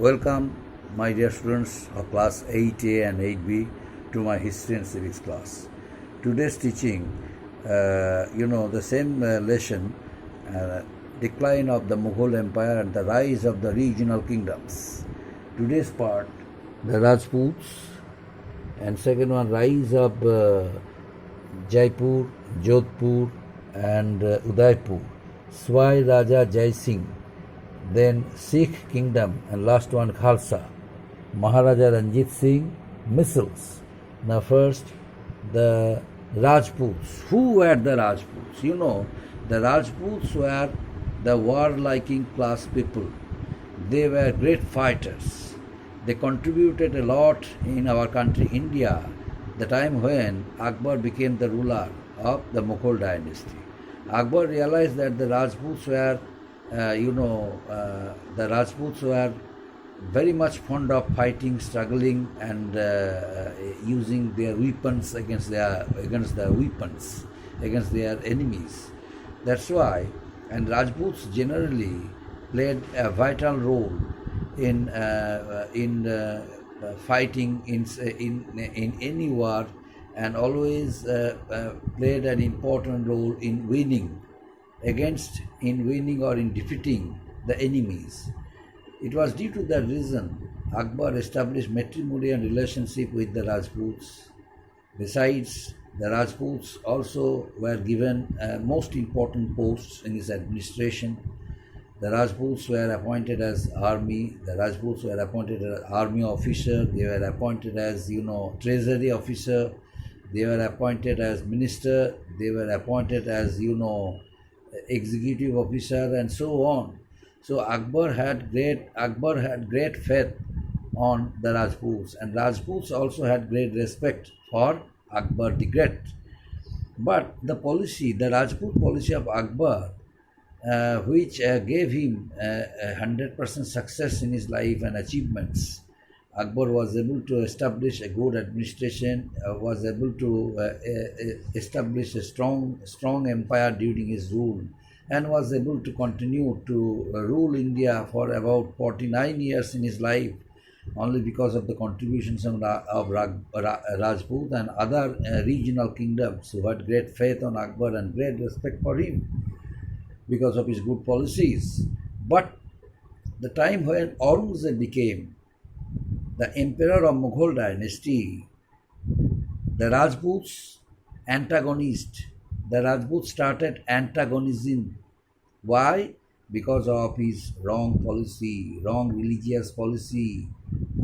Welcome, my dear students of class 8A and 8B, to my history and civics class. Today's teaching, the same lesson, decline of the Mughal Empire and the rise of the regional kingdoms. Today's part, the Rajputs, and second one, rise of Jaipur, Jodhpur, and Udaipur. Swai Raja Jai Singh, then Sikh kingdom, and last one Khalsa. Maharaja Ranjit Singh, missiles. Now first, the Rajputs. Who were the Rajputs? The Rajputs were the war-liking class people. They were great fighters. They contributed a lot in our country, India, the time when Akbar became the ruler of the Mughal dynasty. Akbar realized that the Rajputs were the Rajputs were very much fond of fighting, struggling, and using their weapons against their enemies. That's why, and Rajputs generally played a vital role in fighting in any war, and always played an important role in winning or in defeating the enemies. It was due to that reason Akbar established matrimonial relationship with the Rajputs. Besides, the Rajputs also were given most important posts in his administration. The Rajputs were appointed as army. The Rajputs were appointed as army officer. They were appointed as treasury officer. They were appointed as minister. They were appointed as executive officer, and so on. So Akbar had great faith on the Rajputs, and Rajputs also had great respect for Akbar the Great. But the Rajput policy of Akbar, which gave him 100% success in his life and achievements. Akbar was able to establish a good administration, was able to establish a strong empire during his rule, and was able to continue to rule India for about 49 years in his life, only because of the contributions of Rajput and other regional kingdoms who had great faith on Akbar and great respect for him because of his good policies. But the time when Aurangzeb became the emperor of Mughal dynasty, the Rajputs started antagonism. Why? Because of his wrong religious policy.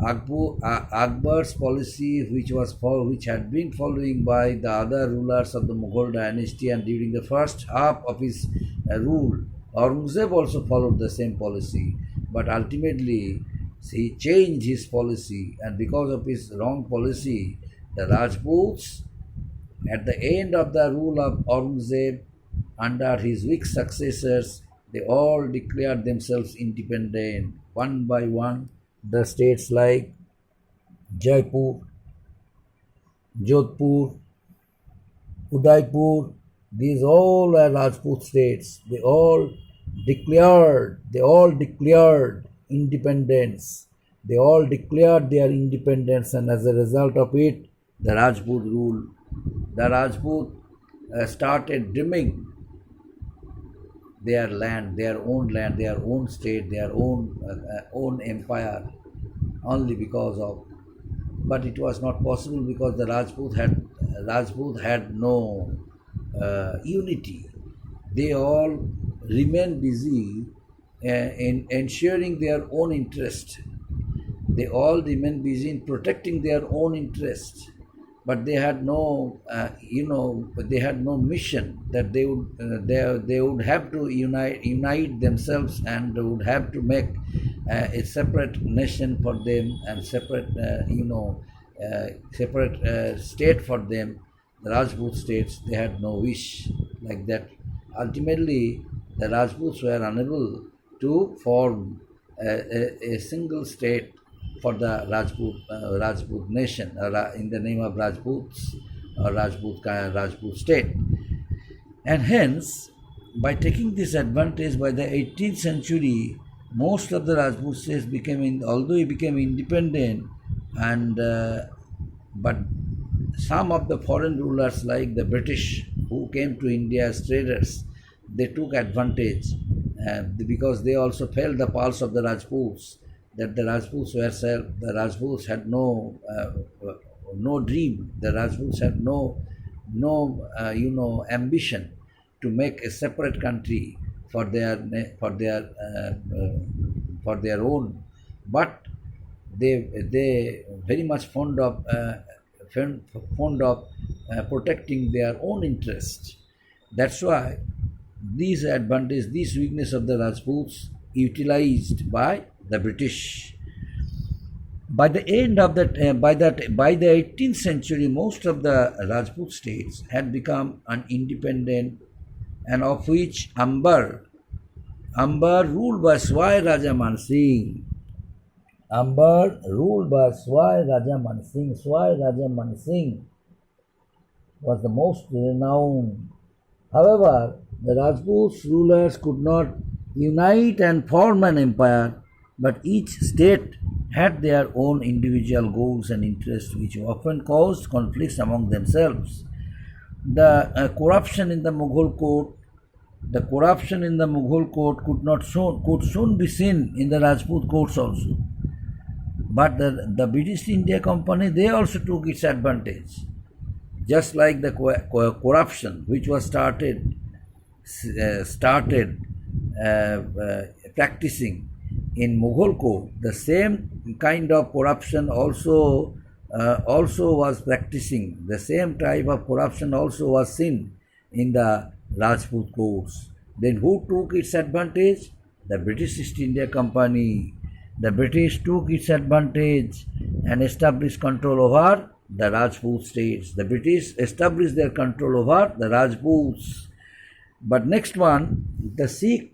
Akbar's policy, which had been following by the other rulers of the Mughal dynasty, and during the first half of his rule, Aurangzeb also followed the same policy. But ultimately, he changed his policy, and because of his wrong policy, the Rajputs, at the end of the rule of Aurangzeb, under his weak successors, they all declared themselves independent. One by one, the states like Jaipur, Jodhpur, Udaipur, these all are Rajput states. They all declared independence. They all declared their independence, and as a result of it, the Rajput started dreaming their land, their own state, their own empire, only because of. But it was not possible because the Rajput had no unity. They all remained busy in ensuring their own interest. They all remained busy in protecting their own interest, but they had no, mission that they would have to unite themselves, and would have to make a separate nation for them, and separate state for them. The Rajput states, they had no wish like that. Ultimately, the Rajputs were unable to form a single state for the Rajput nation, in the name of Rajputs, or Rajput state. And hence, by taking this advantage, by the 18th century, most of the Rajput states although it became independent, and but some of the foreign rulers like the British who came to India as traders, they took advantage because they also felt the pulse of the Rajputs, that the Rajputs the Rajputs had no dream, the Rajputs had no ambition to make a separate country for their own, but they very much fond of protecting their own interest. That's why these advantages, these weakness of the Rajputs utilized by the British. By the end of by the 18th century, most of the Rajput states had become independent, and of which Amber ruled by Swai Raja Man Singh. Amber ruled by Swai Raja Man Singh. Swai Raja Man Singh was the most renowned. However, the Rajput rulers could not unite and form an empire, but each state had their own individual goals and interests, which often caused conflicts among themselves. The corruption in the Mughal court could soon be seen in the Rajput courts also. But the British India Company, they also took its advantage. Just like the corruption which was started practicing in Mughal court, the same kind of corruption also was practicing. The same type of corruption also was seen in the Rajput courts. Then who took its advantage? The British East India Company. The British took its advantage and established control over the Rajput states. The British established their control over the Rajputs. But next one, the Sikh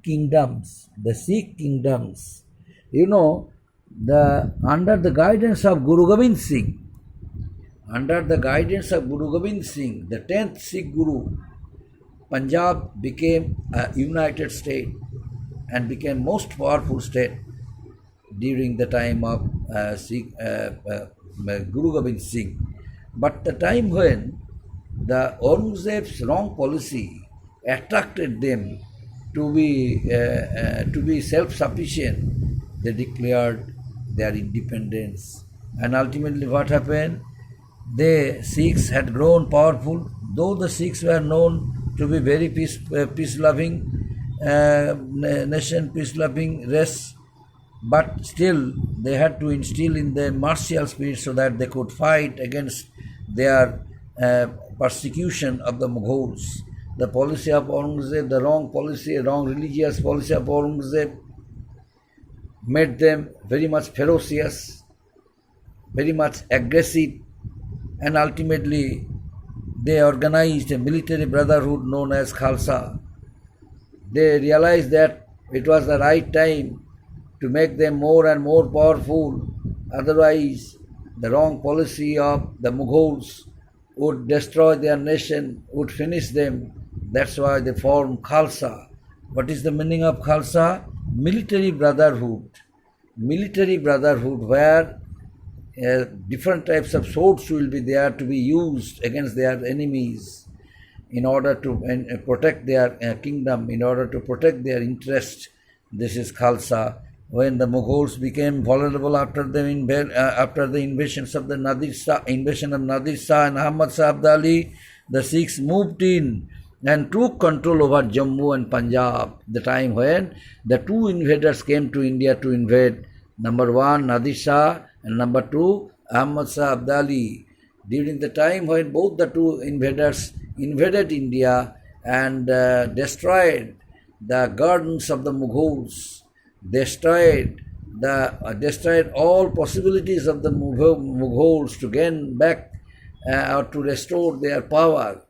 kingdoms. The Sikh kingdoms. Under the guidance of Guru Gobind Singh, the 10th Sikh Guru, Punjab became a united state and became most powerful state during the time of Guru Gobind Singh. But the time when the Aurangzeb's wrong policy attracted them to be self-sufficient, they declared their independence. And ultimately what happened? The Sikhs had grown powerful, though the Sikhs were known to be very peace-loving nation, peace-loving race, but still they had to instill in them martial spirit so that they could fight against their persecution of the Mughals. The policy of Aurangzeb, the wrong religious policy of Aurangzeb made them very much ferocious, very much aggressive, and ultimately they organized a military brotherhood known as Khalsa. They realized that it was the right time to make them more and more powerful, otherwise the wrong policy of the Mughals would destroy their nation, would finish them. That's why they formed Khalsa. What is the meaning of Khalsa? Military brotherhood. Military brotherhood where different types of swords will be there to be used against their enemies in order to protect their kingdom, in order to protect their interest. This is Khalsa. When the Mughals became vulnerable after the invasion of Nadir Shah and Ahmad Shah Abdali, the Sikhs moved in and took control over Jammu and Punjab. The time when the two invaders came to India to invade, number one Nadir Shah and number two Ahmad Shah Abdali. During the time when both the two invaders invaded India and destroyed the gardens of the Mughals, destroyed all possibilities of the Mughals to gain back or to restore their power.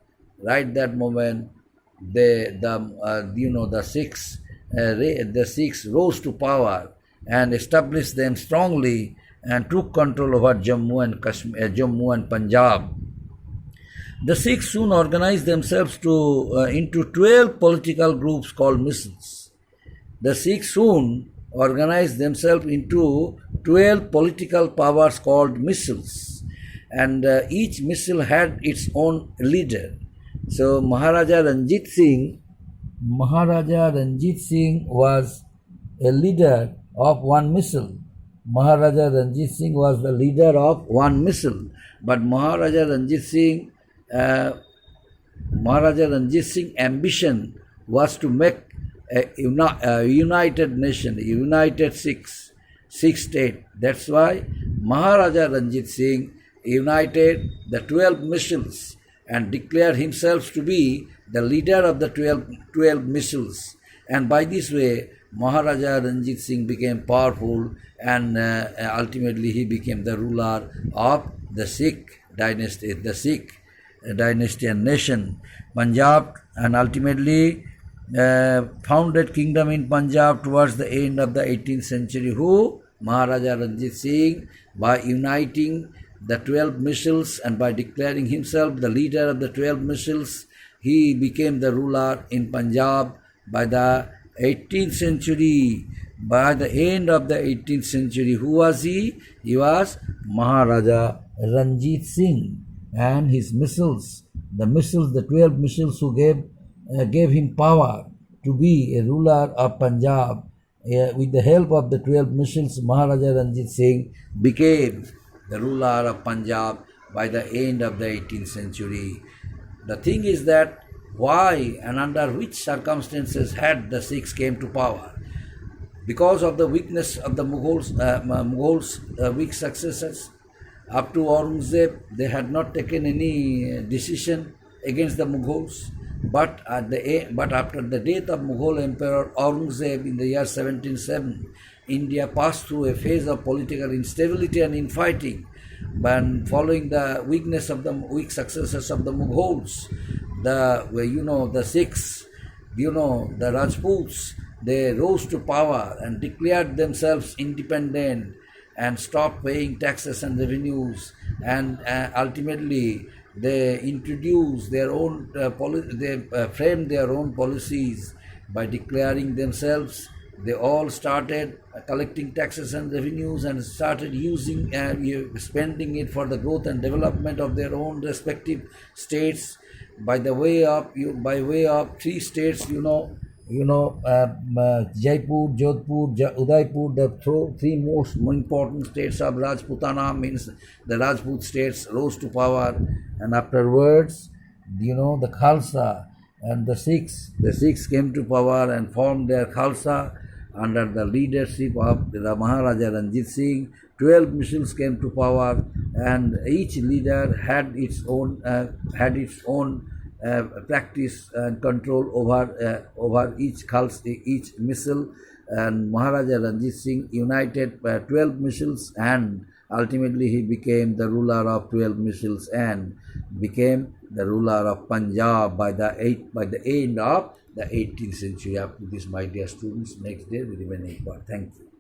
Right that moment, the Sikhs rose to power and established them strongly and took control over Jammu and Punjab. The Sikhs soon organized themselves into 12 political groups called missals. The Sikhs soon organized themselves into 12 political powers called missals, and each missal had its own leader. So Maharaja Ranjit Singh was a leader of one missal. Maharaja Ranjit Singh was the leader of one missal, but Maharaja Ranjit Singh's ambition was to make a united nation, a united Sikh state. That's why Maharaja Ranjit Singh united the 12 missals and declared himself to be the leader of the 12 missals. And by this way, Maharaja Ranjit Singh became powerful, and ultimately he became the ruler of the Sikh dynasty, and nation, Punjab, and ultimately founded kingdom in Punjab towards the end of the 18th century. Who? Maharaja Ranjit Singh, by uniting the 12 missals and by declaring himself the leader of the 12 missals, he became the ruler in Punjab by the 18th century. By the end of the 18th century, who was he? He was Maharaja Ranjit Singh, and his missals, the 12 missals who gave him power to be a ruler of Punjab. With the help of the 12 missals, Maharaja Ranjit Singh became the ruler of Punjab by the end of the 18th century. The thing is that why and under which circumstances had the Sikhs came to power? Because of the weakness of the Mughals' weak successors. Up to Aurangzeb, they had not taken any decision against the Mughals. But after the death of Mughal Emperor Aurangzeb in the year 1707, India passed through a phase of political instability and infighting. But following the weakness of the weak successors of the Mughals, the Sikhs, the Rajputs, they rose to power and declared themselves independent and stopped paying taxes and revenues, and ultimately they introduced their own framed their own policies by declaring themselves. They all started collecting taxes and revenues and started spending it for the growth and development of their own respective states by way of three states, Jaipur, Jodhpur, Udaipur, the three most important states of Rajputana, means the Rajput states rose to power, and afterwards, the Khalsa and the Sikhs came to power and formed their Khalsa under the leadership of the Maharaja Ranjit Singh. 12 missals came to power, and each leader had its own practice and control over each missile, and Maharaja Ranjit Singh united 12 missals, and ultimately he became the ruler of 12 missals and became the ruler of Punjab by the end of the 18th century. Up to this, my dear students, next day we remain part. Thank you.